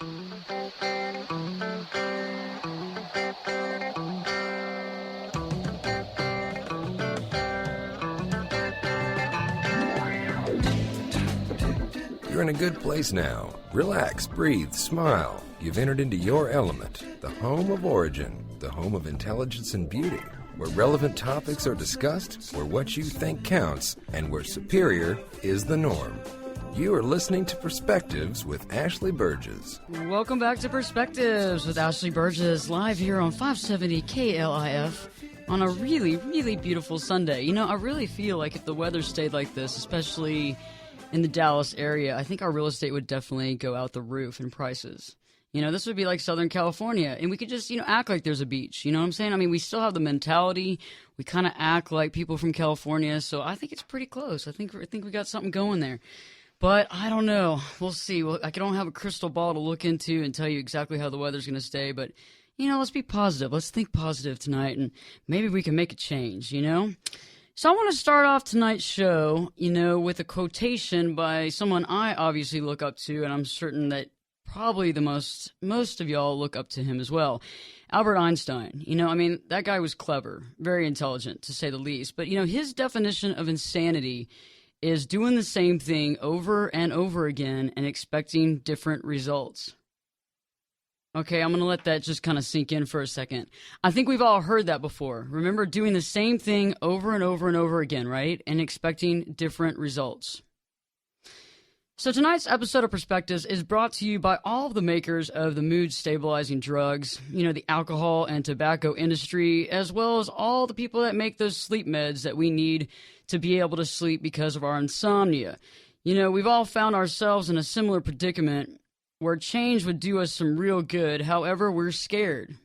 You're in a good place now. Relax, breathe, smile. You've entered into your element, the home of origin, the home of intelligence and beauty, where relevant topics are discussed, where what you think counts, and where superior is the norm. You are listening to Perspectives with Ashley Berges. Welcome back to Perspectives with Ashley Berges, live here on 570 KLIF on a really, really beautiful Sunday. You know, I really feel like if the weather stayed like this, especially in the Dallas area, I think our real estate would definitely go out the roof in prices. You know, this would be like Southern California, and we could just, act like there's a beach. You know what I'm saying? I mean, we still have the mentality. We kind of act like people from California, so I think it's pretty close. I think we got something going there. But I don't know. We'll see. Well, I don't have a crystal ball to look into and tell you exactly how the weather's going to stay, but, let's be positive. Let's think positive tonight, and maybe we can make a change, So I want to start off tonight's show, with a quotation by someone I obviously look up to, and I'm certain that probably the most of y'all look up to him as well. Albert Einstein. That guy was clever, very intelligent, to say the least. But, his definition of insanity is doing the same thing over and over again and expecting different results. Okay, I'm going to let that just kind of sink in for a second. I think we've all heard that before. Remember doing the same thing over and over and over again, right? And expecting different results. So tonight's episode of Perspectives is brought to you by all of the makers of the mood-stabilizing drugs, the alcohol and tobacco industry, as well as all the people that make those sleep meds that we need to be able to sleep because of our insomnia. We've all found ourselves in a similar predicament where change would do us some real good. However, we're scared.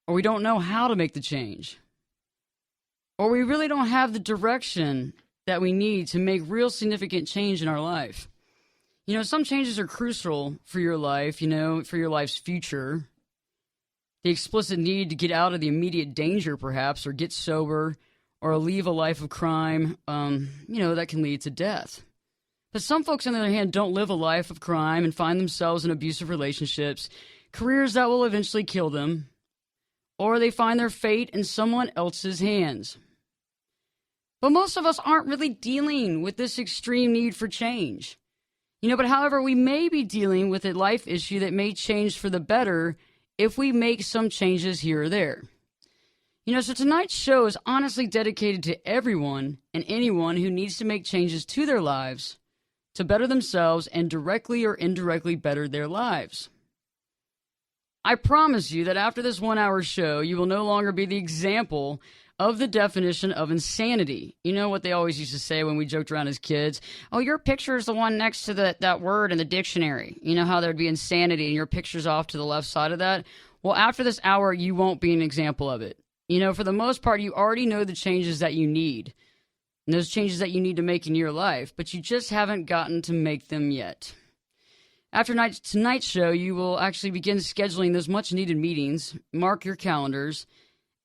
Or we don't know how to make the change. Or we really don't have the direction that we need to make real significant change in our life. Some changes are crucial for your life, for your life's future. The explicit need to get out of the immediate danger, perhaps, or get sober, or leave a life of crime, that can lead to death. But some folks, on the other hand, don't live a life of crime and find themselves in abusive relationships, careers that will eventually kill them, or they find their fate in someone else's hands. But most of us aren't really dealing with this extreme need for change. But however, we may be dealing with a life issue that may change for the better if we make some changes here or there. So tonight's show is honestly dedicated to everyone and anyone who needs to make changes to their lives to better themselves and directly or indirectly better their lives. I promise you that after this 1 hour show, you will no longer be the example of the definition of insanity. You know what they always used to say when we joked around as kids? Oh, your picture is the one next to that word in the dictionary. You know how there'd be insanity and your picture's off to the left side of that? Well, after this hour, you won't be an example of it. For the most part, you already know the changes that you need. And those changes that you need to make in your life, but you just haven't gotten to make them yet. After tonight's show, you will actually begin scheduling those much-needed meetings, mark your calendars,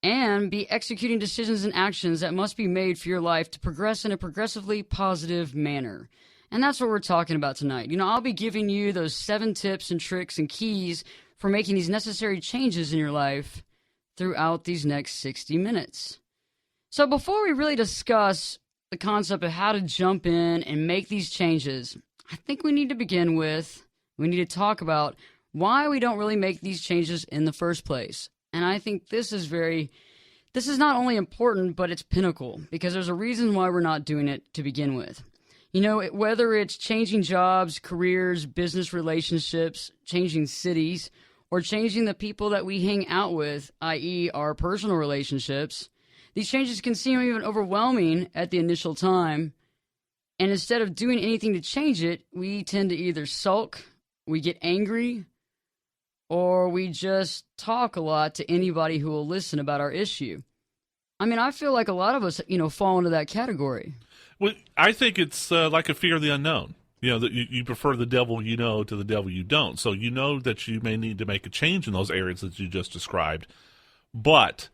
and be executing decisions and actions that must be made for your life to progress in a progressively positive manner. And that's what we're talking about tonight. I'll be giving you those 7 tips and tricks and keys for making these necessary changes in your life throughout these next 60 minutes. So before we really discuss the concept of how to jump in and make these changes, I think we need to talk about why we don't really make these changes in the first place. And I think this is not only important, but it's pinnacle, because there's a reason why we're not doing it to begin with. Whether it's changing jobs, careers, business relationships, changing cities, or changing the people that we hang out with, i.e. our personal relationships, these changes can seem even overwhelming at the initial time, and instead of doing anything to change it, we tend to either sulk, we get angry, or we just talk a lot to anybody who will listen about our issue. I feel like a lot of us, fall into that category. Well, I think it's like a fear of the unknown. That you prefer the devil you know to the devil you don't. So you know that you may need to make a change in those areas that you just described, but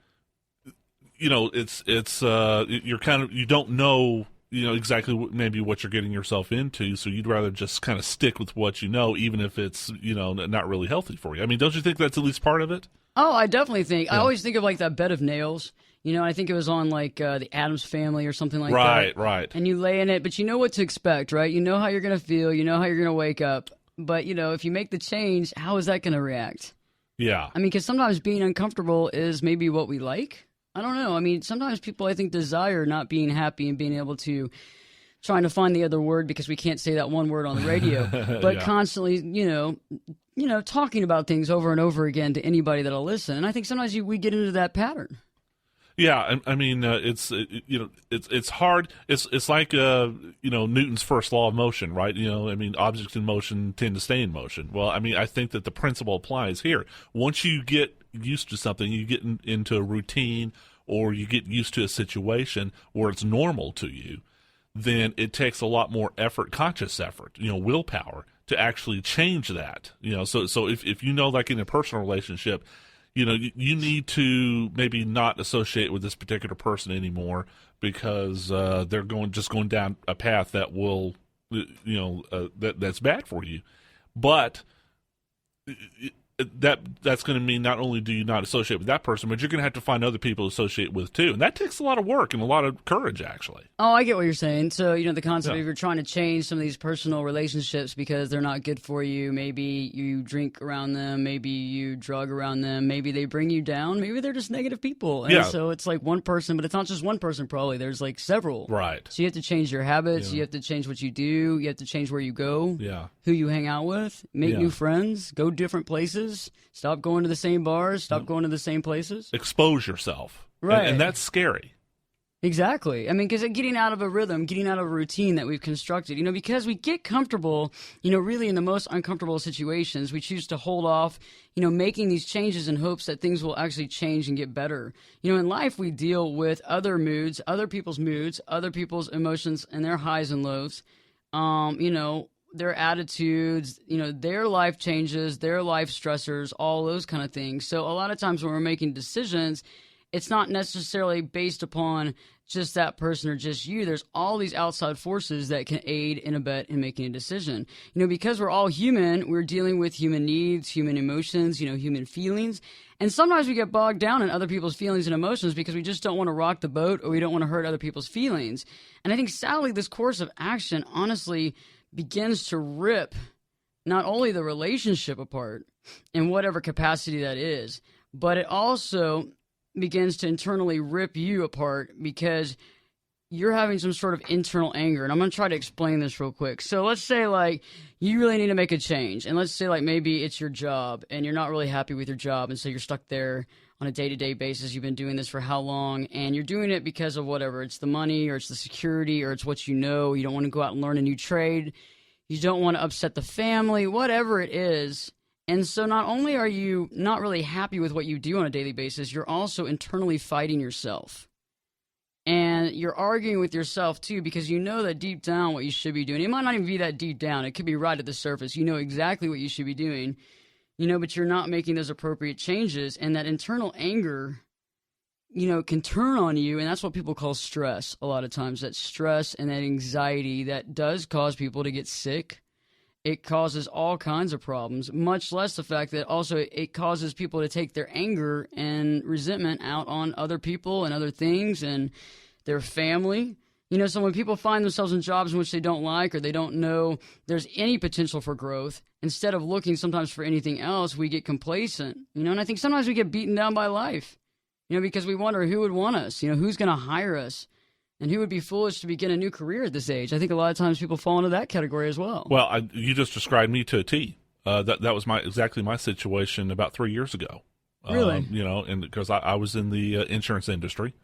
you're you don't know exactly maybe what you're getting yourself into. So you'd rather just kind of stick with what you know, even if it's, not really healthy for you. I mean, don't you think that's at least part of it? Oh, I definitely think. Yeah. I always think of like that bed of nails. I think it was on like the Addams Family or something like that. Right. And you lay in it, but you know what to expect, right? You know how you're going to feel. You know how you're going to wake up. But, if you make the change, how is that going to react? Yeah. I mean, because sometimes being uncomfortable is maybe what we like. I don't know. I mean, sometimes people, I think, desire not being happy and being able to trying to find the other word because we can't say that one word on the radio, but constantly, talking about things over and over again to anybody that'll listen. And I think sometimes we get into that pattern. Yeah, I mean, it's hard. It's like Newton's first law of motion, right? I mean, objects in motion tend to stay in motion. Well, I mean, I think that the principle applies here. Once you get used to something, you get into a routine, or you get used to a situation where it's normal to you, then it takes a lot more effort, conscious effort, willpower, to actually change that. So if like in a personal relationship, you need to maybe not associate with this particular person anymore because they're going down a path that will, that's bad for you. But that's going to mean not only do you not associate with that person, but you're going to have to find other people to associate with too, and that takes a lot of work and a lot of courage, actually. Oh, I get what you're saying. So, the concept of you're trying to change some of these personal relationships because they're not good for you. Maybe you drink around them. Maybe you drug around them. Maybe they bring you down. Maybe they're just negative people. And so it's like one person, but it's not just one person probably. There's like several. Right. So you have to change your habits. You have to change what you do. You have to change where you go. Yeah. Who you hang out with. Make new friends. Go different places. Stop going to the same bars. Stop going to the same places. Expose yourself. Right. And that's scary. Exactly. I mean, because getting out of a rhythm, getting out of a routine that we've constructed, because we get comfortable, really in the most uncomfortable situations, we choose to hold off, making these changes in hopes that things will actually change and get better. In life, we deal with other moods, other people's emotions and their highs and lows, their attitudes, their life changes, their life stressors, all those kind of things. So a lot of times when we're making decisions, it's not necessarily based upon just that person or just you. There's all these outside forces that can aid and abet in making a decision. Because we're all human, we're dealing with human needs, human emotions, human feelings. And sometimes we get bogged down in other people's feelings and emotions because we just don't want to rock the boat or we don't want to hurt other people's feelings. And I think sadly, this course of action honestly begins to rip not only the relationship apart in whatever capacity that is, but it also begins to internally rip you apart because you're having some sort of internal anger. And I'm going to try to explain this real quick. So let's say like you really need to make a change. And let's say like maybe it's your job and you're not really happy with your job. And so you're stuck there on a day-to-day basis. You've been doing this for how long? And you're doing it because of whatever. It's the money or it's the security or it's what you know. You don't want to go out and learn a new trade. You don't want to upset the family, whatever it is. And so not only are you not really happy with what you do on a daily basis, you're also internally fighting yourself. And you're arguing with yourself, too, because you know that deep down what you should be doing. It might not even be that deep down. It could be right at the surface. You know exactly what you should be doing, but you're not making those appropriate changes. And that internal anger, can turn on you. And that's what people call stress a lot of times. That stress and that anxiety that does cause people to get sick. It causes all kinds of problems, much less the fact that also it causes people to take their anger and resentment out on other people and other things and their family. So when people find themselves in jobs in which they don't like or they don't know there's any potential for growth, instead of looking sometimes for anything else, we get complacent, and I think sometimes we get beaten down by life, because we wonder who would want us, who's going to hire us. And who would be foolish to begin a new career at this age? I think a lot of times people fall into that category as well. Well, you just described me to a T. That was exactly my situation about 3 years ago. Really? And because I was in the insurance industry.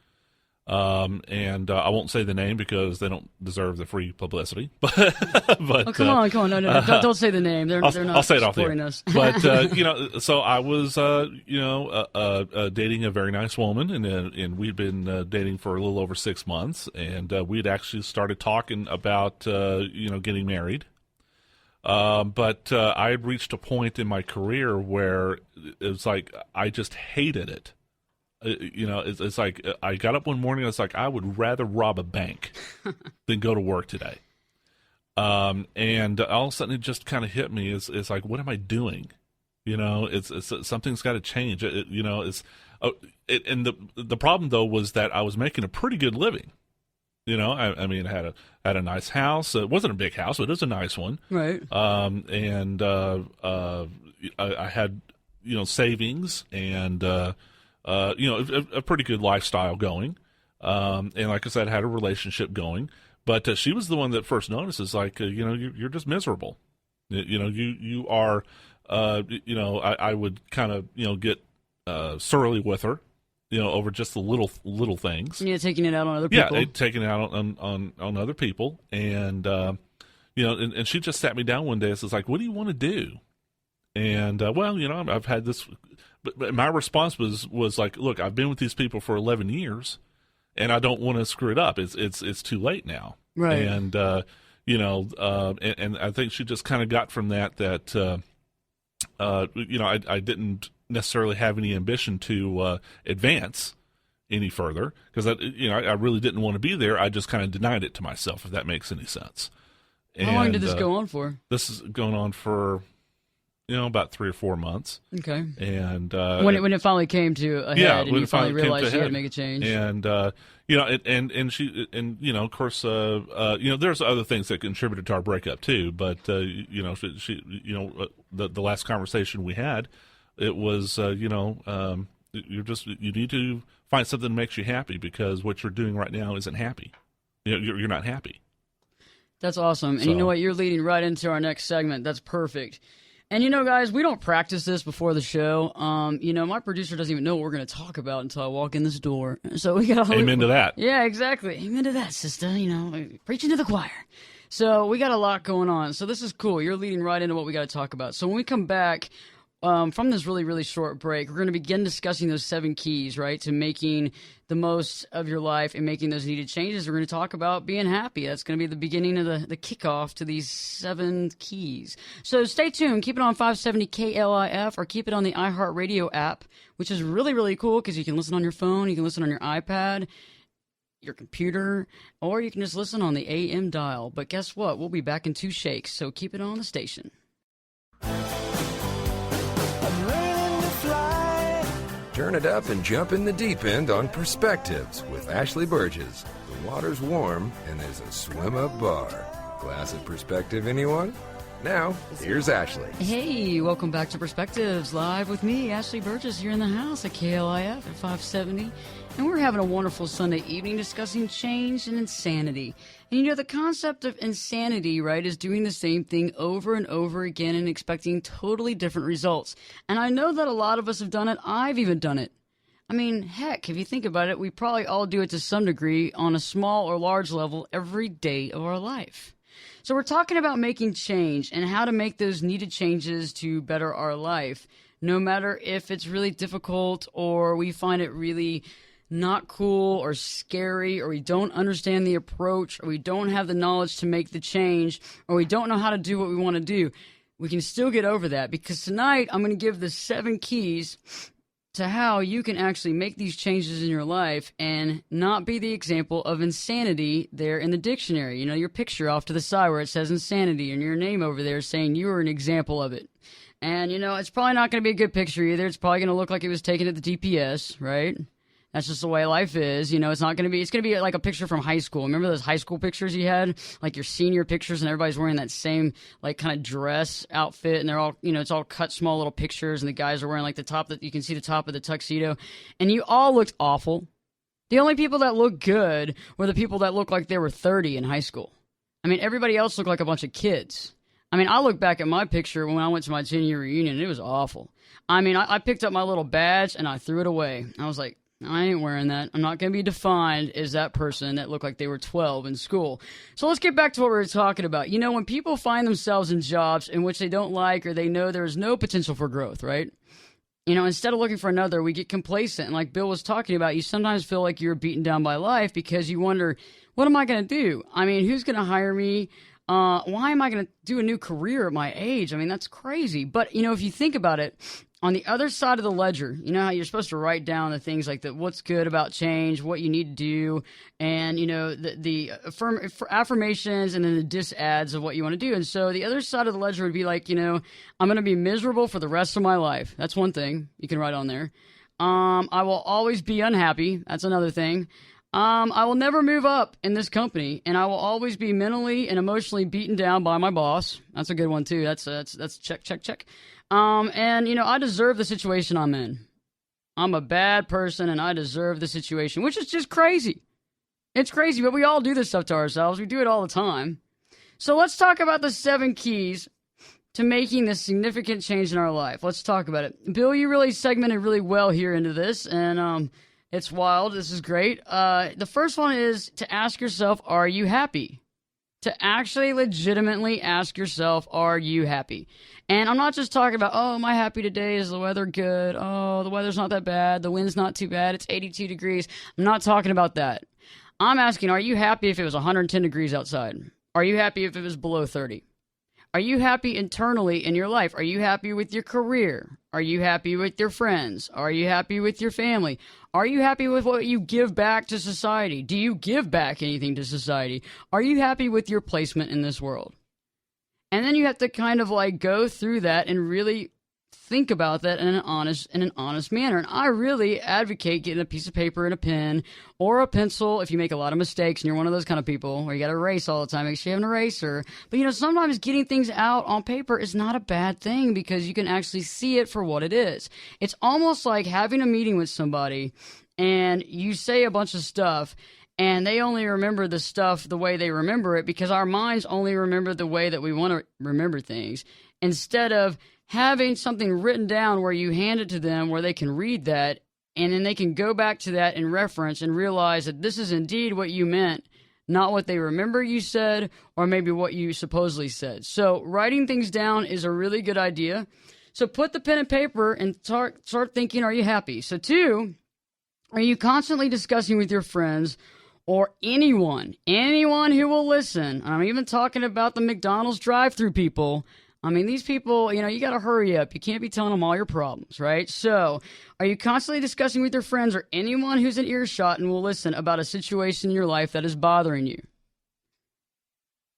And I won't say the name because they don't deserve the free publicity. But oh, come on, no, don't say the name. They're not I'll say it off there. Us. But so I was dating a very nice woman, and we'd been dating for a little over 6 months, and we'd actually started talking about getting married. But I had reached a point in my career where it was like I just hated it. it's like I got up one morning. I was like, I would rather rob a bank than go to work today. And all of a sudden, it just kind of hit me. It's like, what am I doing? It's something's got to change. And the problem though was that I was making a pretty good living. I mean, I had a nice house. It wasn't a big house, but it was a nice one. Right. And I had savings and a pretty good lifestyle going. And like I said, I had a relationship going. But she was the one that first noticed. Is like, you're just miserable. You are. I would kind of get surly with her, over just the little things. Yeah, taking it out on other people. Yeah, taking it out on other people, and and she just sat me down one day and says like, "What do you want to do?" And I've had this, but my response was like, "Look, I've been with these people for 11 years." And I don't want to screw it up. It's too late now, right? And and I think she just kind of got from that I didn't necessarily have any ambition to advance any further because I really didn't want to be there. I just kind of denied it to myself, if that makes any sense. How long did this go on for? This is going on for about 3 or 4 months. Okay. And when it finally came to a head, and you finally realized you had to make a change. And and she of course there's other things that contributed to our breakup too. But she the last conversation we had, it was you need to find something that makes you happy because what you're doing right now isn't happy. You're not happy. That's awesome. And you know what? You're leading right into our next segment. That's perfect. And guys, we don't practice this before the show. My producer doesn't even know what we're going to talk about until I walk in this door. So we got amen to that. Yeah, exactly. Amen to that, sister. Preaching to the choir. So we got a lot going on. So this is cool. You're leading right into what we got to talk about. So when we come back from this really, really short break, we're going to begin discussing those 7 keys, right, to making the most of your life and making those needed changes. We're going to talk about being happy. That's going to be the beginning of the kickoff to these 7 keys. So stay tuned. Keep it on 570 KLIF or keep it on the iHeartRadio app, which is really, really cool because you can listen on your phone, you can listen on your iPad, your computer, or you can just listen on the AM dial. But guess what? We'll be back in 2 shakes, so keep it on the station. Turn it up and jump in the deep end on Perspectives with Ashley Berges. The water's warm and there's a swim-up bar. Glass of perspective, anyone? Now, here's Ashley. Hey, welcome back to Perspectives, live with me, Ashley Berges, here in the house at KLIF at 570. And we're having a wonderful Sunday evening discussing change and insanity. And the concept of insanity, right, is doing the same thing over and over again and expecting totally different results. And I know that a lot of us have done it. I've even done it. I mean, heck, if you think about it, we probably all do it to some degree on a small or large level every day of our life. So we're talking about making change and how to make those needed changes to better our life, no matter if it's really difficult or we find it really not cool or scary, or we don't understand the approach, or we don't have the knowledge to make the change, or we don't know how to do what we want to do. We can still get over that, because tonight I'm going to give the 7 keys to how you can actually make these changes in your life and not be the example of insanity there in the dictionary. Your picture off to the side where it says insanity and your name over there saying you are an example of it. And, it's probably not going to be a good picture either. It's probably going to look like it was taken at the DPS, right? That's just the way life is. It's not going to be, it's going to be like a picture from high school. Remember those high school pictures you had? Like your senior pictures, and everybody's wearing that same, like, kind of dress outfit, and they're all, it's all cut small little pictures, and the guys are wearing, like, the top that you can see the top of the tuxedo, and you all looked awful. The only people that looked good were the people that looked like they were 30 in high school. I mean, everybody else looked like a bunch of kids. I mean, I look back at my picture when I went to my 10-year reunion, and it was awful. I mean, I picked up my little badge, and I threw it away. I was like, I ain't wearing that. I'm not going to be defined as that person that looked like they were 12 in school. So let's get back to what we were talking about. When people find themselves in jobs in which they don't like, or they know there is no potential for growth, right? Instead of looking for another, we get complacent. And like Bill was talking about, you sometimes feel like you're beaten down by life because you wonder, what am I going to do? I mean, who's going to hire me? Why am I going to do a new career at my age? I mean, that's crazy. But, if you think about it, on the other side of the ledger, you know how you're supposed to write down the things like what's good about change, what you need to do, and, you know, the affirmations and then the disads of what you want to do. And so the other side of the ledger would be like, you know, I'm going to be miserable for the rest of my life. That's one thing you can write on there. I will always be unhappy. That's another thing. I will never move up in this company, and I will always be mentally and emotionally beaten down by my boss. That's a good one too. That's check, check, check. And, you know, I deserve the situation I'm in. I'm a bad person, and I deserve the situation, which is just crazy. It's crazy, but we all do this stuff to ourselves. We do it all the time. So let's talk about the 7 keys to making this significant change in our life. Let's talk about it. Bill, you really segmented really well here into this, and it's wild. This is great. The first one is to ask yourself, are you happy? To actually legitimately ask yourself, are you happy? And I'm not just talking about, oh, am I happy today? Is the weather good? Oh, the weather's not that bad. The wind's not too bad. It's 82 degrees. I'm not talking about that. I'm asking, are you happy if it was 110 degrees outside? Are you happy if it was below 30? Are you happy internally in your life? Are you happy with your career? Are you happy with your friends? Are you happy with your family? Are you happy with what you give back to society? Do you give back anything to society? Are you happy with your placement in this world? And then you have to kind of like go through that and really think about that in an honest manner. And I really advocate getting a piece of paper and a pen or a pencil if you make a lot of mistakes and you're one of those kind of people where you got to erase all the time. Make sure you have an eraser. But, you know, sometimes getting things out on paper is not a bad thing because you can actually see it for what it is. It's almost like having a meeting with somebody and you say a bunch of stuff and they only remember the stuff the way they remember it because our minds only remember the way that we want to remember things instead of having something written down where you hand it to them where they can read that and then they can go back to that in reference and realize that this is indeed what you meant, not what they remember you said or maybe what you supposedly said. So writing things down is a really good idea. So put the pen and paper and start thinking, are you happy? So 2, are you constantly discussing with your friends or anyone who will listen? I'm even talking about the McDonald's drive-thru people. I mean, these people, you know, you got to hurry up. You can't be telling them all your problems, right? So are you constantly discussing with your friends or anyone who's in earshot and will listen about a situation in your life that is bothering you?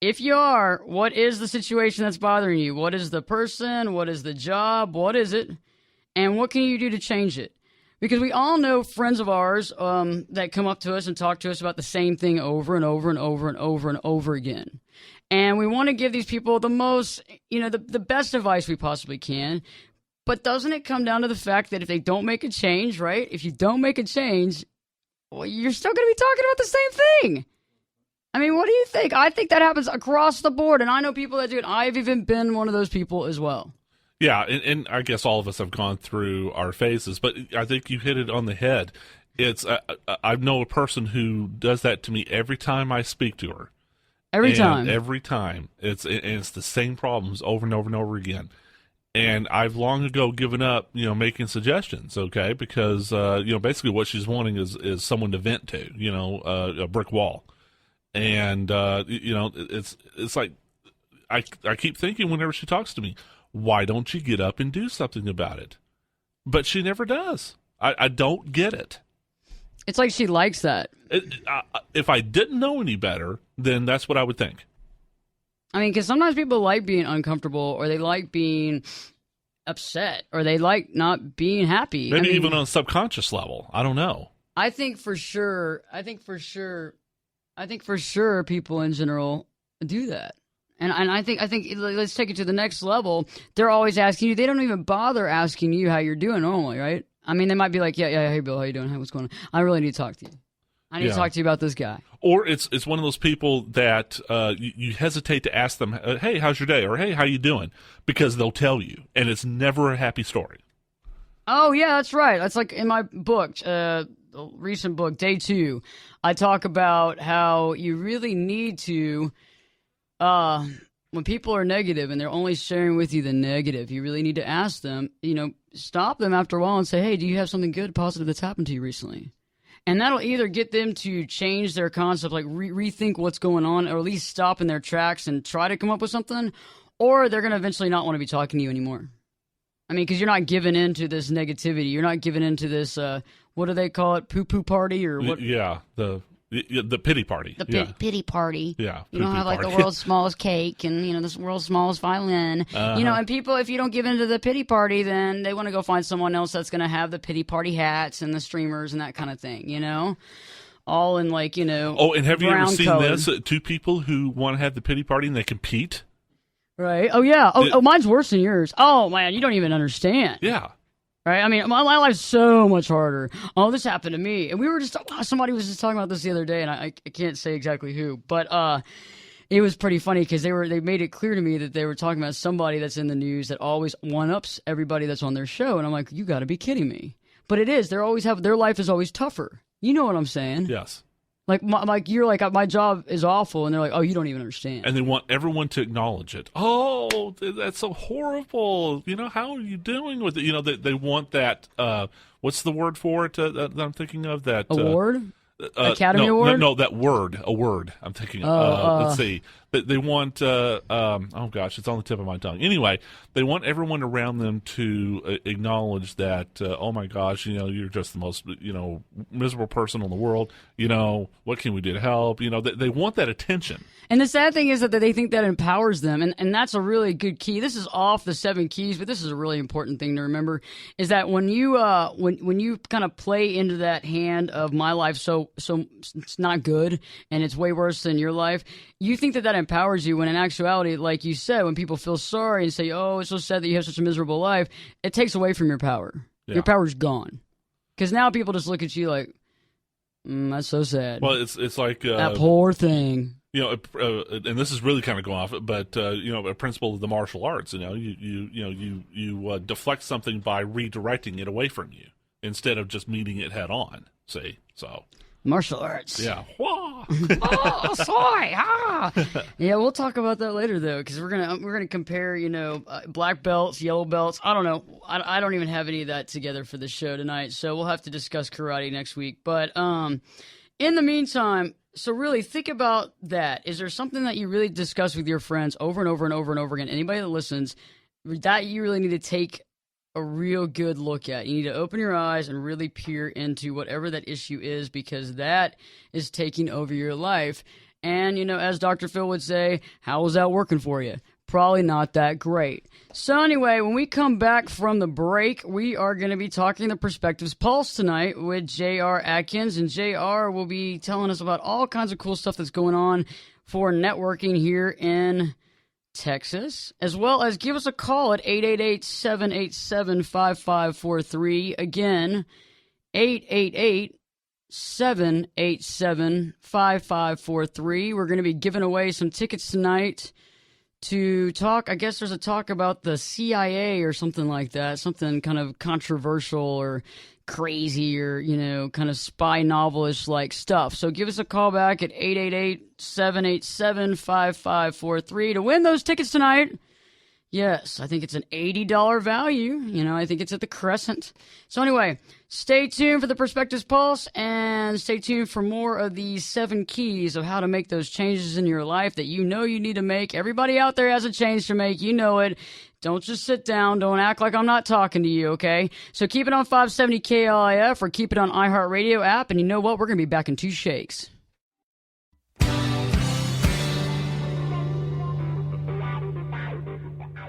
If you are, what is the situation that's bothering you? What is the person? What is the job? What is it? And what can you do to change it? Because we all know friends of ours that come up to us and talk to us about the same thing over and over and over and over and over again. And we want to give these people the most, you know, the best advice we possibly can. But doesn't it come down to the fact that if they don't make a change, right? If you don't make a change, well, you're still going to be talking about the same thing. I mean, what do you think? I think that happens across the board. And I know people that do it. I've even been one of those people as well. Yeah, and I guess all of us have gone through our phases, but I think you hit it on the head. It's I know a person who does that to me every time I speak to her. Every time. It's the same problems over and over and over again. And I've long ago given up, you know, making suggestions, okay? Because, you know, basically what she's wanting is someone to vent to, you know, a brick wall. And, you know, it's like I keep thinking whenever she talks to me, why don't you get up and do something about it? But she never does. I don't get it. It's like she likes that. If I didn't know any better, then that's what I would think. I mean, because sometimes people like being uncomfortable or they like being upset or they like not being happy. Maybe even on a subconscious level. I don't know. I think for sure people in general do that. And I think let's take it to the next level. They're always asking you. They don't even bother asking you how you're doing normally, right? I mean, they might be like, yeah, hey, Bill, how you doing? Hey, what's going on? I really need to talk to you. I need to talk to you about this guy. Or it's one of those people that you hesitate to ask them, hey, how's your day? Or, hey, how you doing? Because they'll tell you, and it's never a happy story. Oh, yeah, that's right. That's like in my book, recent book, Day 2. I talk about how you really need to... when people are negative and they're only sharing with you the negative, you really need to ask them, you know, stop them after a while and say, hey, do you have something good, positive that's happened to you recently? And that'll either get them to change their concept, like rethink what's going on, or at least stop in their tracks and try to come up with something, or they're going to eventually not want to be talking to you anymore. I mean, because you're not giving into this negativity. You're not giving into this, what do they call it, poo-poo party or what? Yeah, the pity party. The yeah. pity party. Yeah. You don't have like the world's smallest cake and, this world's smallest violin. And people, if you don't give into the pity party, then they want to go find someone else that's going to have the pity party hats and the streamers and that kind of thing, all in Oh, and have you ever seen colored. this? Two people who want to have the pity party and they compete. Right. Oh, yeah. Oh, mine's worse than yours. Oh, man, you don't even understand. Yeah. Right? I mean, my life's so much harder. Oh, this happened to me. And we were somebody was just talking about this the other day, and I can't say exactly who, but it was pretty funny because they made it clear to me that they were talking about somebody that's in the news that always one-ups everybody that's on their show. And I'm like, you got to be kidding me. But it is. Their life is always tougher. You know what I'm saying? Yes. You're like, my job is awful, and they're like, oh, you don't even understand. And they want everyone to acknowledge it. Oh, that's so horrible. How are you doing with it? They want that, what's the word for it that I'm thinking of? That award? Academy Award? No, that word. A word I'm thinking of. Let's see. They want, oh gosh, it's on the tip of my tongue. Anyway, they want everyone around them to acknowledge that, oh my gosh, you're just the most, miserable person in the world. What can we do to help? They want that attention. And the sad thing is that they think that empowers them, and that's a really good key. This is off the 7 keys, but this is a really important thing to remember, is that when you when you kind of play into that hand of my life, so it's not good, and it's way worse than your life, you think that empowers you, when in actuality, like you said, when people feel sorry and say, oh, it's so sad that you have such a miserable life, it takes away from your power. Yeah. Your power's gone. Because now people just look at you like, that's so sad. Well, it's like... that poor thing. And this is really kind of going off, but a principle of the martial arts. You deflect something by redirecting it away from you instead of just meeting it head on. See, so martial arts. Yeah. Oh, sorry. Yeah, we'll talk about that later though, because we're gonna compare black belts, yellow belts. I don't know. I don't even have any of that together for the show tonight, so we'll have to discuss karate next week. But in the meantime. So really think about that. Is there something that you really discuss with your friends over and over and over and over again? Anybody that listens, that you really need to take a real good look at. You need to open your eyes and really peer into whatever that issue is, because that is taking over your life. And, as Dr. Phil would say, how is that working for you? Probably not that great. So anyway, when we come back from the break, we are going to be talking the Perspectives Pulse tonight with J.R. Atkins. And J.R. will be telling us about all kinds of cool stuff that's going on for networking here in Texas, as well as give us a call at 888-787-5543. Again, 888-787-5543. We're going to be giving away some tickets tonight to talk. I guess there's a talk about the CIA or something like that, something kind of controversial or crazy or, kind of spy novelish like stuff. So give us a call back at 888-787-5543 to win those tickets tonight. Yes, I think it's an $80 value. I think it's at the Crescent. So anyway, stay tuned for the Perspectives Pulse, and stay tuned for more of these 7 keys of how to make those changes in your life that you need to make. Everybody out there has a change to make. You know it. Don't just sit down. Don't act like I'm not talking to you, okay? So keep it on 570 KLIF or keep it on iHeartRadio app, and you know what? We're going to be back in 2 shakes.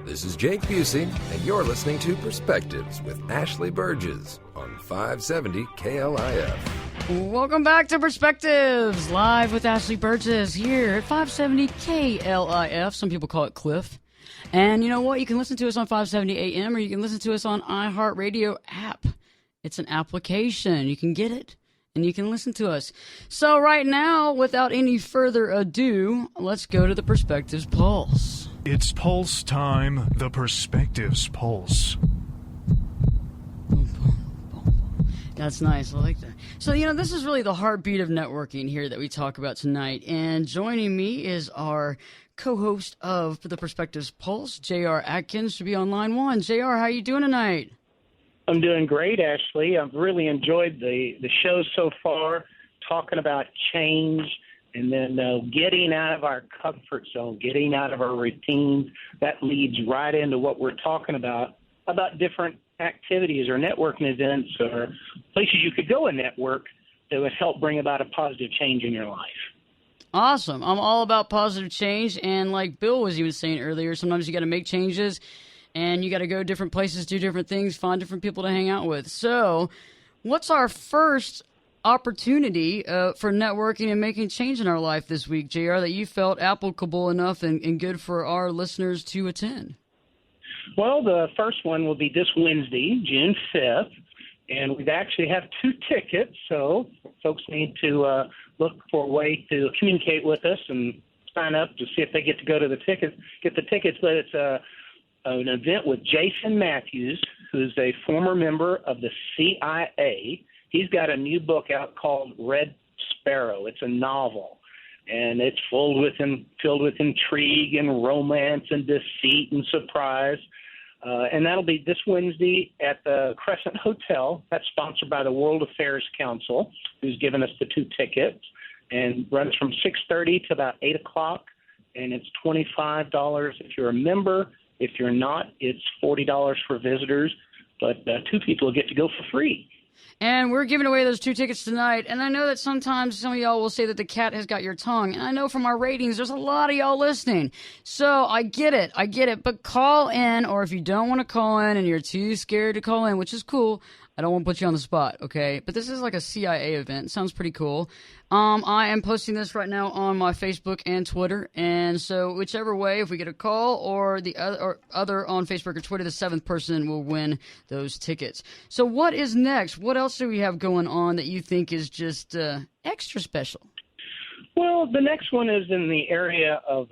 This is Jake Busey, and you're listening to Perspectives with Ashley Berges on 570 KLIF. Welcome back to Perspectives, live with Ashley Berges here at 570 KLIF. Some people call it Cliff. And you know what? You can listen to us on 570 AM, or you can listen to us on iHeartRadio app. It's an application. You can get it, and you can listen to us. So right now, without any further ado, let's go to the Perspectives Pulse. It's Pulse time, the Perspectives Pulse. That's nice. I like that. So, this is really the heartbeat of networking here that we talk about tonight. And joining me is our co-host of the Perspectives Pulse, J.R. Atkins, to be on line 1. J.R., how you doing tonight? I'm doing great, Ashley. I've really enjoyed the show so far, talking about change and then getting out of our comfort zone, getting out of our routines. That leads right into what we're talking about about different activities or networking events or places you could go and network that would help bring about a positive change in your life. Awesome. I'm all about positive change. And like Bill was even saying earlier, sometimes you got to make changes and you got to go different places, do different things, find different people to hang out with. So what's our first opportunity for networking and making change in our life this week, JR, that you felt applicable enough and good for our listeners to attend? Well, the first one will be this Wednesday, June 5th, and we actually have 2 tickets, so folks need to look for a way to communicate with us and sign up to see if they get to go to get the tickets. But it's an event with Jason Matthews, who's a former member of the CIA. He's got a new book out called Red Sparrow. It's a novel, and it's filled with intrigue and romance and deceit and surprise. And that'll be this Wednesday at the Crescent Hotel. That's sponsored by the World Affairs Council, who's given us the 2 tickets, and runs from 6:30 to about 8 o'clock. And it's $25 if you're a member. If you're not, it's $40 for visitors. But 2 people will get to go for free. And we're giving away those 2 tickets tonight. And I know that sometimes some of y'all will say that the cat has got your tongue. And I know from our ratings, there's a lot of y'all listening. So I get it. But call in, or if you don't want to call in and you're too scared to call in, which is cool, I don't want to put you on the spot, okay? But this is like a CIA event. Sounds pretty cool. I am posting this right now on my Facebook and Twitter. And so whichever way, if we get a call or the other on Facebook or Twitter, the 7th person will win those tickets. So what is next? What else do we have going on that you think is just extra special? Well, the next one is in the area of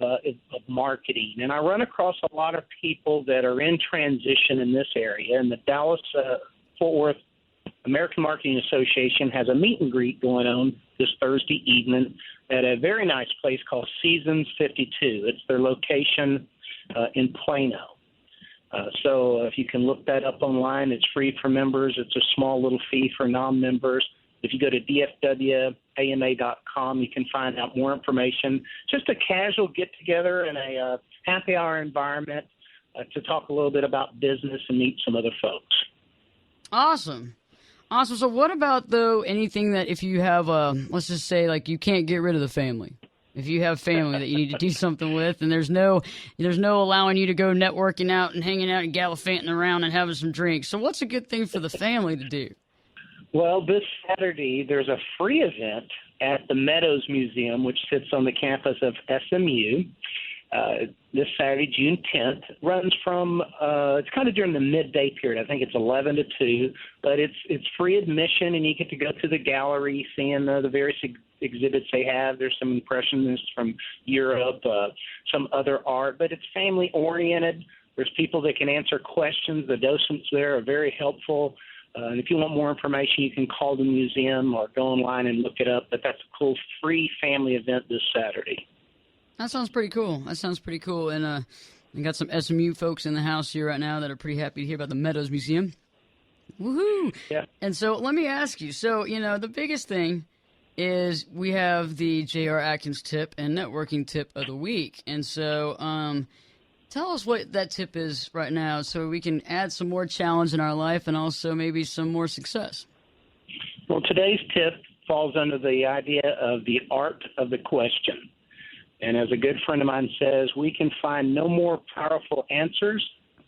marketing. And I run across a lot of people that are in transition in this area. And the Dallas-Fort Worth American Marketing Association has a meet and greet going on this Thursday evening at a very nice place called Seasons 52. It's their location in Plano. So if you can look that up online, it's free for members. It's a small little fee for non-members. If you go to dfwama.com, you can find out more information. Just a casual get-together in a happy hour environment to talk a little bit about business and meet some other folks. Awesome. So what about, though, anything that if you have, let's just say, like you can't get rid of the family. If you have family that you need to do something with and there's no allowing you to go networking out and hanging out and gallivanting around and having some drinks. So what's a good thing for the family to do? Well, this Saturday there's a free event at the Meadows Museum, which sits on the campus of SMU. This Saturday, June 10th, runs from, it's kind of during the midday period. I think it's 11 to 2, but it's free admission, and you get to go to the gallery, seeing the various exhibits they have. There's some impressionists from Europe, some other art, but it's family-oriented. There's people that can answer questions. The docents there are very helpful. And if you want more information, you can call the museum or go online and look it up. But that's a cool free family event this Saturday. That sounds pretty cool. And I got some SMU folks in the house here right now that are pretty happy to hear about the Meadows Museum. Woohoo! Yeah. And so let me ask you. So, the biggest thing is we have the J.R. Atkins tip and networking tip of the week. And so tell us what that tip is right now so we can add some more challenge in our life and also maybe some more success. Well, today's tip falls under the idea of the art of the question. And as a good friend of mine says, we can find no more powerful answers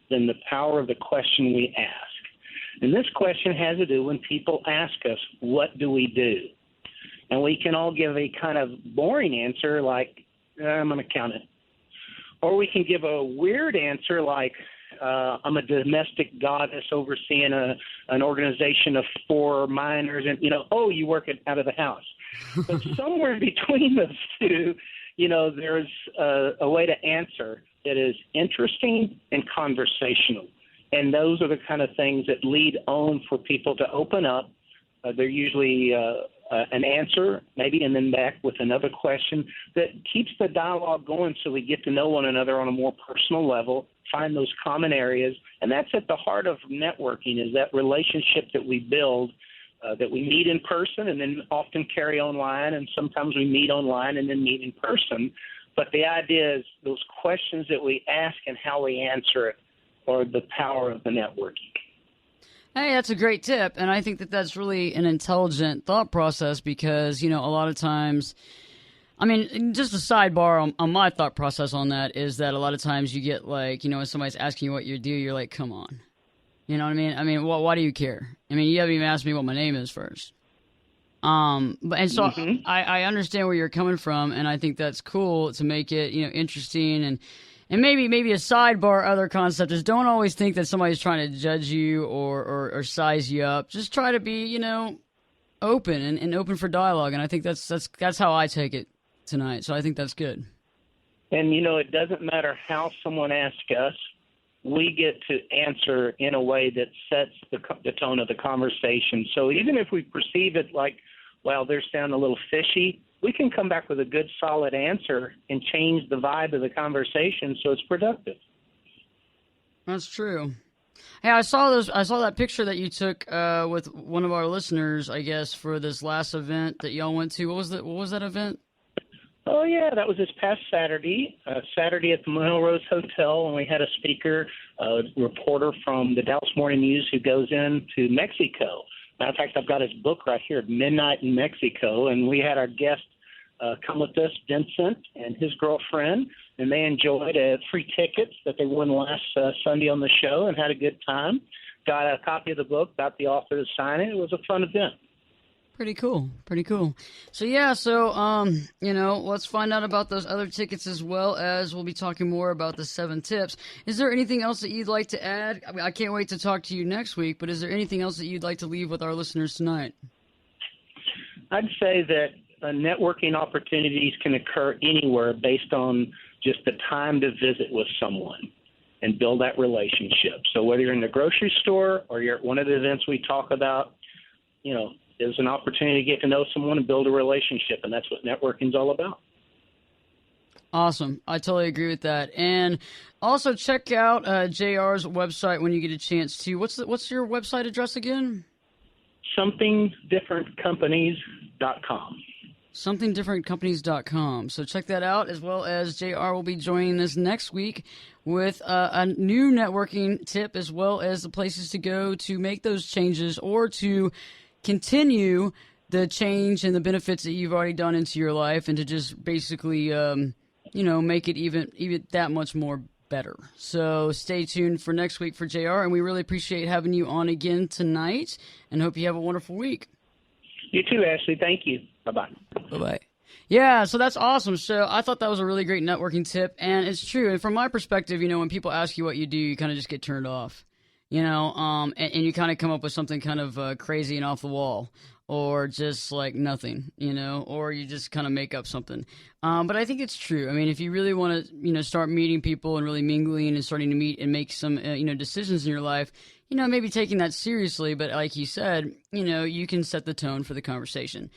than the power of the question we ask. And this question has to do when people ask us, what do we do? And we can all give a kind of boring answer like, I'm an accountant. Or we can give a weird answer like, I'm a domestic goddess overseeing an organization of 4 miners. And, you work out of the house. But somewhere between those two, there's a way to answer that is interesting and conversational. And those are the kind of things that lead on for people to open up. They're usually an answer, maybe, and then back with another question that keeps the dialogue going so we get to know one another on a more personal level, find those common areas. And that's at the heart of networking, is that relationship that we build, that we meet in person and then often carry online, and sometimes we meet online and then meet in person. But the idea is those questions that we ask and how we answer it or the power of the networking. Hey, that's a great tip, and I think that that's really an intelligent thought process because, a lot of times, I mean, just a sidebar on my thought process on that is that a lot of times you get like, when somebody's asking you what you do, you're like, come on. You know what I mean? I mean, why do you care? I mean, you haven't even asked me what my name is first. I understand where you're coming from, and I think that's cool to make it, interesting and maybe a sidebar other concept is don't always think that somebody's trying to judge you or size you up. Just try to be, open and open for dialogue. And I think that's how I take it tonight. So I think that's good. And, it doesn't matter how someone asks us, we get to answer in a way that sets the tone of the conversation. So even if we perceive it like, well, they're sounding a little fishy, we can come back with a good, solid answer and change the vibe of the conversation so it's productive. That's true. Hey, I saw that picture that you took with one of our listeners, I guess, for this last event that y'all went to. What was that event? Oh, yeah, that was this past Saturday at the Melrose Hotel, and we had a speaker, a reporter from the Dallas Morning News who goes into Mexico. Matter of fact, I've got his book right here, Midnight in Mexico, and we had our guest come with us, Vincent and his girlfriend, and they enjoyed free tickets that they won last Sunday on the show and had a good time. Got a copy of the book, got the author to sign it. It was a fun event. Pretty cool. So, let's find out about those other tickets as well as we'll be talking more about the 7 tips. Is there anything else that you'd like to add? I mean, I can't wait to talk to you next week, but is there anything else that you'd like to leave with our listeners tonight? I'd say that networking opportunities can occur anywhere based on just the time to visit with someone and build that relationship. So whether you're in the grocery store or you're at one of the events we talk about, there's an opportunity to get to know someone and build a relationship, and that's what networking's all about. Awesome. I totally agree with that. And also check out JR's website when you get a chance to. What's your website address again? SomethingDifferentCompanies.com. SomethingDifferentCompanies.com. So check that out, as well as JR will be joining us next week with a new networking tip, as well as the places to go to make those changes or to continue the change and the benefits that you've already done into your life, and to just basically, make it even that much more better. So stay tuned for next week for JR, and we really appreciate having you on again tonight, and hope you have a wonderful week. You too, Ashley. Thank you. Bye-bye. Bye-bye. Yeah, so that's awesome. So I thought that was a really great networking tip, and it's true. And from my perspective, when people ask you what you do, you kind of just get turned off. And you kind of come up with something kind of crazy and off the wall, or just like nothing, or you just kind of make up something. But I think it's true. I mean, if you really want to, start meeting people and really mingling and starting to meet and make some, decisions in your life, maybe taking that seriously. But like you said, you can set the tone for the conversation.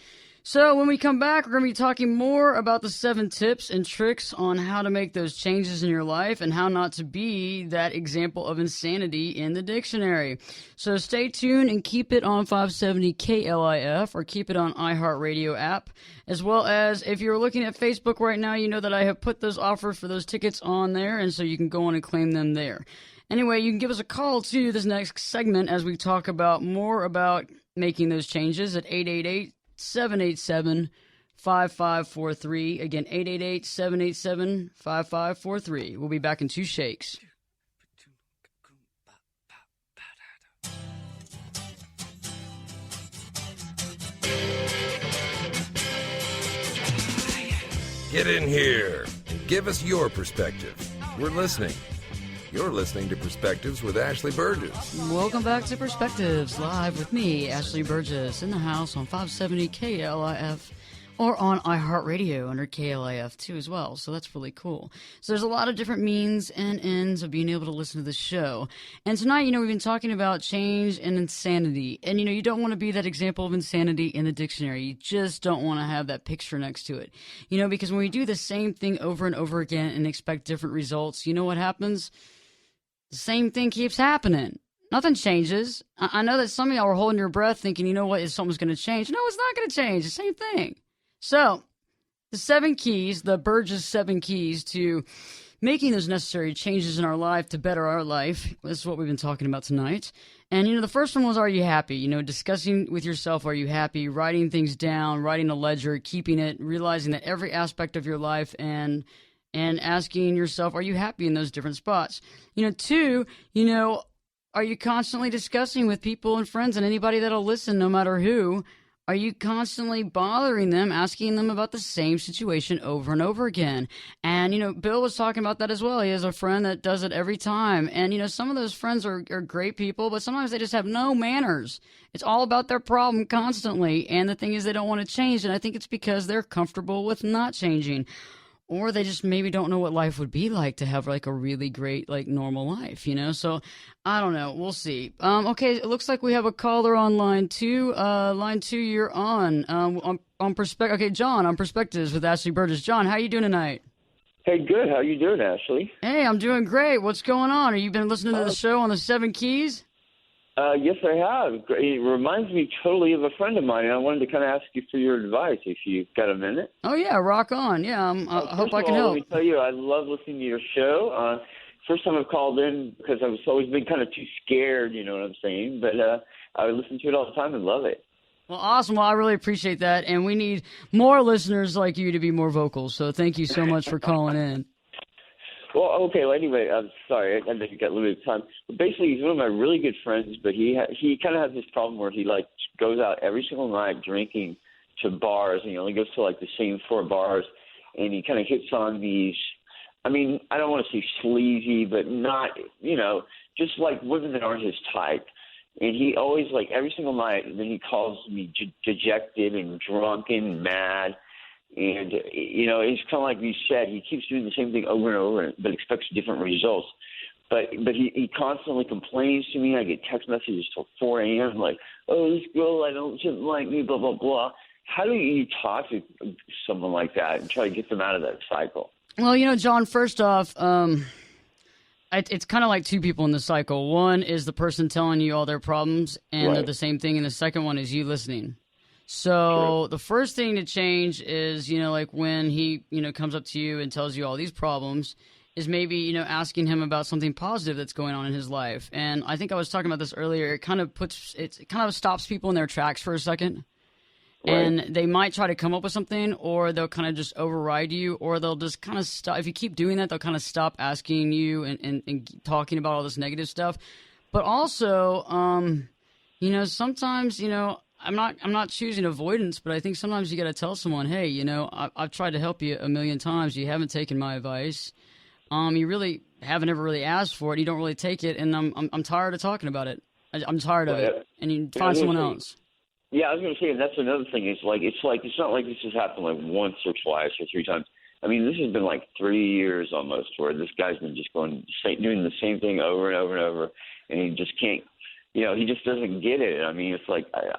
So when we come back, we're going to be talking more about the 7 tips and tricks on how to make those changes in your life and how not to be that example of insanity in the dictionary. So stay tuned and keep it on 570 KLIF or keep it on iHeartRadio app. As well as if you're looking at Facebook right now, you know that I have put those offers for those tickets on there, and so you can go on and claim them there. Anyway, you can give us a call to this next segment as we talk about more about making those changes at 888-787-5543. Again, 888-787-5543. We'll be back in 2 shakes. Get in here and give us your perspective. We're listening. You're listening to Perspectives with Ashley Berges. Welcome back to Perspectives, live with me, Ashley Berges, in the house on 570 KLIF or on iHeartRadio under KLIF too as well. So that's really cool. So there's a lot of different means and ends of being able to listen to the show. And tonight, we've been talking about change and insanity. And, you don't want to be that example of insanity in the dictionary. You just don't want to have that picture next to it. Because when we do the same thing over and over again and expect different results, you know what happens? The same thing keeps happening. Nothing changes. I know that some of y'all are holding your breath thinking, something's going to change. No, it's not going to change. The same thing. So, the 7 keys, the Berges 7 keys to making those necessary changes in our life to better our life. This is what we've been talking about tonight. And, the first one was, are you happy? Discussing with yourself, are you happy? Writing things down, writing a ledger, keeping it, realizing that every aspect of your life and asking yourself, are you happy in those different spots? Two, are you constantly discussing with people and friends and anybody that'll listen, no matter who? Are you constantly bothering them, asking them about the same situation over and over again? And, Bill was talking about that as well. He has a friend that does it every time. And, some of those friends are great people, but sometimes they just have no manners. It's all about their problem constantly. And the thing is, they don't want to change. And I think it's because they're comfortable with not changing. Or they just maybe don't know what life would be like to have like a really great, like normal life, So I don't know. We'll see. Okay. It looks like we have a caller on line two. Line two, you're on Perspective. Okay. John on Perspectives with Ashley Berges. John, how you doing tonight? Hey, good. How you doing, Ashley? Hey, I'm doing great. What's going on? Have you been listening to the show on the 7 Keys? Yes, I have. It reminds me totally of a friend of mine, and I wanted to kind of ask you for your advice if you've got a minute. Oh, yeah, rock on. Yeah, I hope I can help. Let me tell you, I love listening to your show. First time I've called in because I've always been kind of too scared, you know what I'm saying? But I listen to it all the time and love it. Well, awesome. Well, I really appreciate that, and we need more listeners like you to be more vocal, so thank you so much for calling in. Well, okay. Well, anyway, I'm sorry. I know you got limited time. But basically, he's one of my really good friends, but he kind of has this problem where he goes out every single night drinking to bars, and he only goes to the same 4 bars, and he kind of hits on these. I mean, I don't want to say sleazy, but not, just like women that aren't his type. And he always every single night, and then he calls me dejected and drunken and mad. And, it's kind of like you said, he keeps doing the same thing over and over, but expects different results. But he constantly complains to me. I get text messages till 4 a.m. like, oh, this girl shouldn't like me, blah, blah, blah. How do you talk to someone like that and try to get them out of that cycle? Well, John, first off, it's kind of like 2 people in the cycle. One is the person telling you all their problems, and they're the same thing. And the second one is you listening. So the first thing to change is, when he, comes up to you and tells you all these problems, is maybe, asking him about something positive that's going on in his life. And I think I was talking about this earlier. It kind of stops people in their tracks for a second. Right. And they might try to come up with something, or they'll kind of just override you, or they'll just kind of stop. If you keep doing that, they'll kind of stop asking you and talking about all this negative stuff. But also, sometimes, I'm not choosing avoidance, but I think sometimes you got to tell someone, hey, I've tried to help you a million times. You haven't taken my advice. You really haven't ever really asked for it. You don't really take it, and I'm tired of talking about it. I'm tired of it, and you find someone else. Yeah, I was going to say, and that's another thing. It's not like this has happened once or twice or 3 times. I mean, this has been 3 years almost, where this guy's been just doing the same thing over and over and over, and he just can't. He just doesn't get it. I mean, it's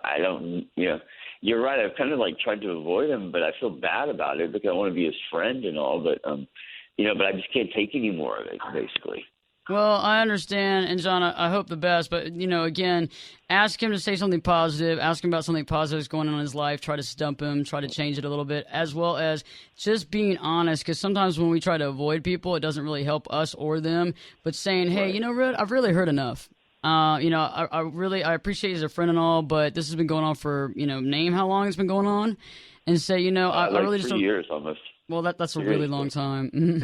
I don't, you're right. I've kind of tried to avoid him, but I feel bad about it because I want to be his friend and all, but I just can't take any more of it, basically. Well, I understand, and John, I hope the best, but, again, ask him to say something positive, ask him about something positive that's going on in his life, try to stump him, try to change it a little bit, as well as just being honest, because sometimes when we try to avoid people, it doesn't really help us or them, but saying, hey, I've really heard enough. I appreciate you as a friend and all, but this has been going on for, name how long it's been going on, and say, I really just don't. 3 years almost. Well, that's a really long time.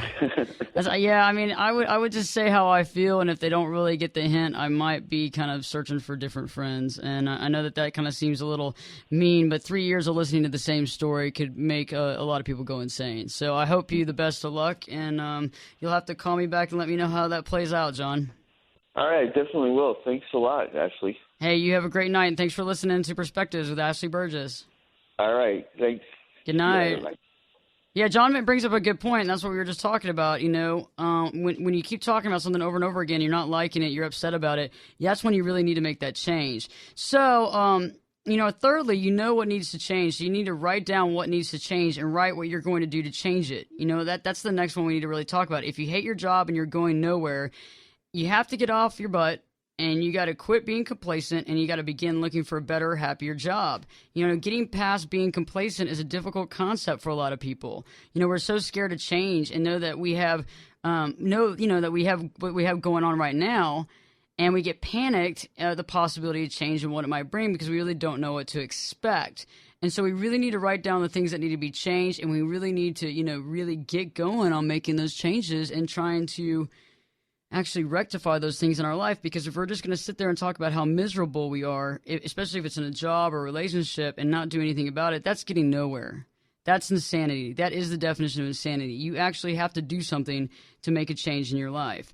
Yeah, I mean, I would just say how I feel, and if they don't really get the hint, I might be kind of searching for different friends. And I know that kind of seems a little mean, but 3 years of listening to the same story could make a lot of people go insane. So I hope you the best of luck, and you'll have to call me back and let me know how that plays out, John. All right, definitely will. Thanks a lot, Ashley. Hey, you have a great night, and thanks for listening to Perspectives with Ashley Burgess. All right, thanks. Good night. Yeah, John brings up a good point, and that's what we were just talking about. When you keep talking about something over and over again, you're not liking it, you're upset about it, that's when you really need to make that change. So, thirdly, what needs to change. So you need to write down what needs to change and write what you're going to do to change it. That's the next one we need to really talk about. If you hate your job and you're going nowhere, you have to get off your butt and you got to quit being complacent, and you got to begin looking for a better, happier job. Getting past being complacent is a difficult concept for a lot of people. We're so scared to change and know that we have that we have what we have going on right now, and we get panicked at the possibility of change and what it might bring because we really don't know what to expect. And so we really need to write down the things that need to be changed, and we really need to, really get going on making those changes and trying to actually rectify those things in our life. Because if we're just going to sit there and talk about how miserable we are, especially if it's in a job or a relationship, and not do anything about it, that's getting nowhere. That's insanity. That is the definition of insanity. You actually have to do something to make a change in your life.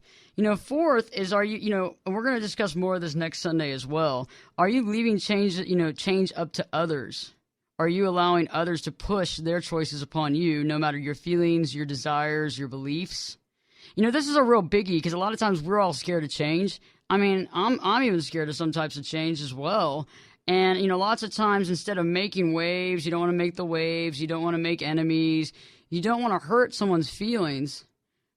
Fourth is, are you, and we're going to discuss more of this next Sunday as well. Are you leaving change up to others? Are you allowing others to push their choices upon you, no matter your feelings, your desires, your beliefs? This is a real biggie because a lot of times we're all scared of change. I mean, I'm even scared of some types of change as well. And, lots of times instead of making waves, you don't want to make the waves. You don't want to make enemies. You don't want to hurt someone's feelings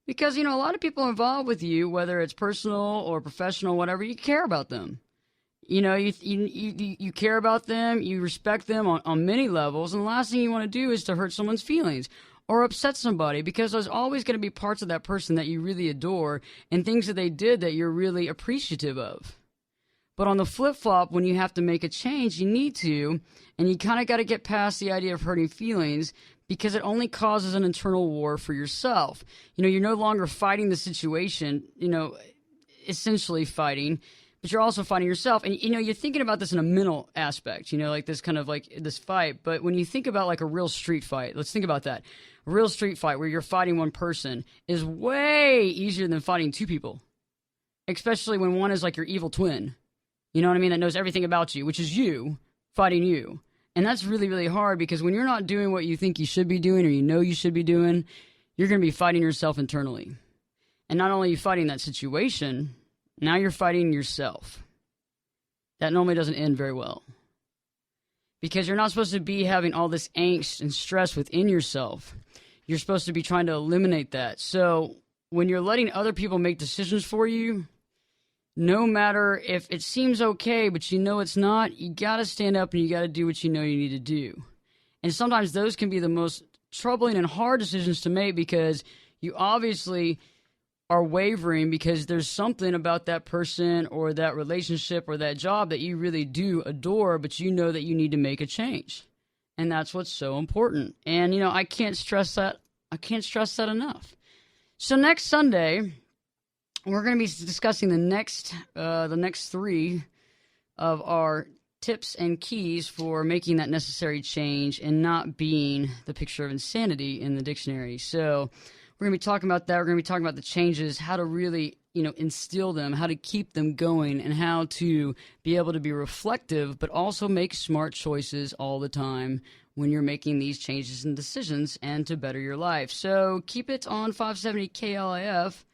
because, a lot of people involved with you, whether it's personal or professional, whatever, you care about them. You care about them, you respect them on many levels, and the last thing you want to do is to hurt someone's feelings or upset somebody, because there's always going to be parts of that person that you really adore and things that they did that you're really appreciative of. But on the flip-flop, when you have to make a change, you need to, and you kind of got to get past the idea of hurting feelings, because it only causes an internal war for yourself. You're no longer fighting the situation, essentially fighting, but you're also fighting yourself. And, you're thinking about this in a mental aspect, like this kind of like this fight. But when you think about like a real street fight, let's think about that. A real street fight where you're fighting one person is way easier than fighting two people, especially when one is like your evil twin. You know what I mean? That knows everything about you, which is you fighting you. And that's really, really hard, because when you're not doing what you think you should be doing, or you should be doing, you're going to be fighting yourself internally. And not only are you fighting that situation, now you're fighting yourself. That normally doesn't end very well, because you're not supposed to be having all this angst and stress within yourself. You're supposed to be trying to eliminate that. So when you're letting other people make decisions for you, no matter if it seems okay, but it's not, you got to stand up and you got to do what you know you need to do. And sometimes those can be the most troubling and hard decisions to make, because you obviously are wavering because there's something about that person or that relationship or that job that you really do adore, but you know that you need to make a change. And that's what's so important. And, I can't stress that. I can't stress that enough. So next Sunday, we're going to be discussing the next three of our tips and keys for making that necessary change and not being the picture of insanity in the dictionary. So we're going to be talking about that. We're going to be talking about the changes, how to really, instill them, how to keep them going, and how to be able to be reflective, but also make smart choices all the time when you're making these changes and decisions, and to better your life. So keep it on 570 KLIF.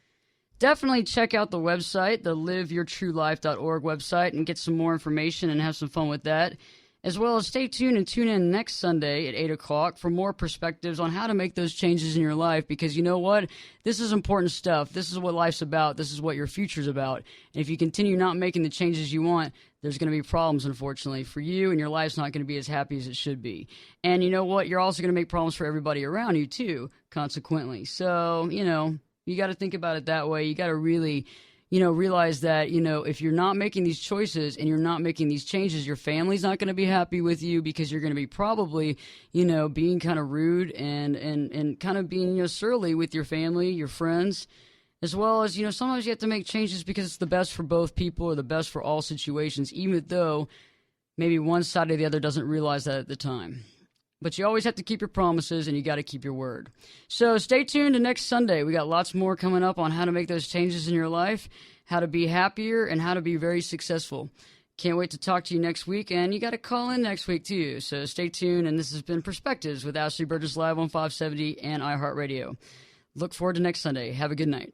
Definitely check out the website, the liveyourtruelife.org website, and get some more information and have some fun with that. As well as stay tuned and tune in next Sunday at 8 o'clock for more perspectives on how to make those changes in your life, because you know what? This is important stuff. This is what life's about. This is what your future's about. And if you continue not making the changes you want, there's going to be problems, unfortunately, for you, and your life's not going to be as happy as it should be. And you know what? You're also going to make problems for everybody around you, too, consequently. So, you got to think about it that way. You got to really, realize that, if you're not making these choices and you're not making these changes, your family's not going to be happy with you, because you're going to be probably, being kind of rude and kind of being, surly with your family, your friends, as well as, sometimes you have to make changes because it's the best for both people or the best for all situations, even though maybe one side or the other doesn't realize that at the time. But you always have to keep your promises, and you got to keep your word. So stay tuned to next Sunday. We got lots more coming up on how to make those changes in your life, how to be happier, and how to be very successful. Can't wait to talk to you next week, and you got to call in next week too. So stay tuned, and this has been Perspectives with Ashley Berges live on 570 and iHeartRadio. Look forward to next Sunday. Have a good night.